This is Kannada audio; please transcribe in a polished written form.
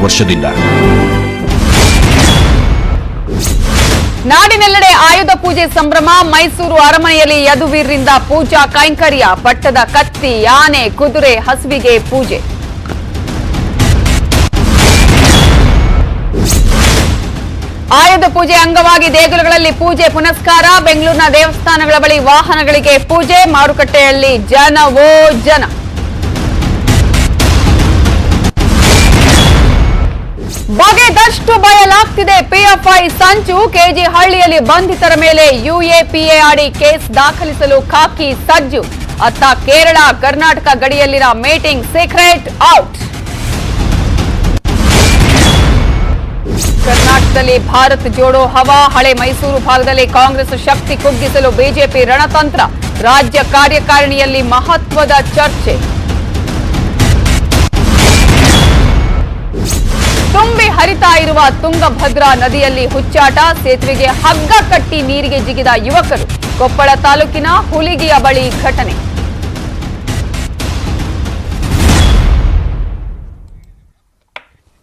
ವರ್ಷದಿಂದ. ನಾಡಿನೆಲ್ಲೆಡೆ ಆಯುಧ ಪೂಜೆ ಸಂಭ್ರಮ. ಮೈಸೂರು ಅರಮನೆಯಲ್ಲಿ ಯದುವೀರರಿಂದ ಪೂಜಾ ಕೈಂಕರ್ಯ. ಪಟ್ಟದ ಕತ್ತಿ, ಆನೆ, ಕುದುರೆ, ಹಸುವಿಗೆ ಪೂಜೆ. ಆಯುಧ ಪೂಜೆ ಅಂಗವಾಗಿ ದೇಗುಲಗಳಲ್ಲಿ ಪೂಜೆ ಪುನಸ್ಕಾರ. ಬೆಂಗಳೂರಿನ ದೇವಸ್ಥಾನಗಳ ಬಳಿ ವಾಹನಗಳಿಗೆ ಪೂಜೆ. ಮಾರುಕಟ್ಟೆಯಲ್ಲಿ ಜನವೋ ಜನ. ಬಗೆದಷ್ಟು ಬಯಲಾಗ್ತಿದೆ ಪಿಎಫ್ಐ ಸಂಚು. ಕೆಜಿ ಹಳ್ಳಿಯಲ್ಲಿ ಬಂಧಿತರ ಮೇಲೆ ಯುಎಪಿಎ ಅಡಿ ಕೇಸ್ ದಾಖಲಿಸಲು ಖಾಕಿ ಸಜ್ಜು. ಅತ್ತ ಕೇರಳ ಕರ್ನಾಟಕ ಗಡಿಯಲ್ಲಿನ ಮೀಟಿಂಗ್ ಸೀಕ್ರೆಟ್ ಔಟ್. ಕರ್ನಾಟಕದಲ್ಲಿ ಭಾರತ್ ಜೋಡೋ ಹವಾ. ಹಳೆ ಮೈಸೂರು ಭಾಗದಲ್ಲಿ ಕಾಂಗ್ರೆಸ್ ಶಕ್ತಿ ಕುಗ್ಗಿಸಲು ಬಿಜೆಪಿ ರಣತಂತ್ರ. ರಾಜ್ಯ ಕಾರ್ಯಕಾರಿಣಿಯಲ್ಲಿ ಮಹತ್ವದ ಚರ್ಚೆ. ತುಂಬಿ ಹರಿತಾ ಇರುವ ತುಂಗಭದ್ರಾ ನದಿಯಲ್ಲಿ ಹುಚ್ಚಾಟ. ಸೇತುವೆಗೆ ಹಗ್ಗ ಕಟ್ಟಿ ನೀರಿಗೆ ಜಿಗಿದ ಯುವಕರು. ಕೊಪ್ಪಳ ತಾಲೂಕಿನ ಹುಲಿಗಿಯ ಬಳಿ ಘಟನೆ.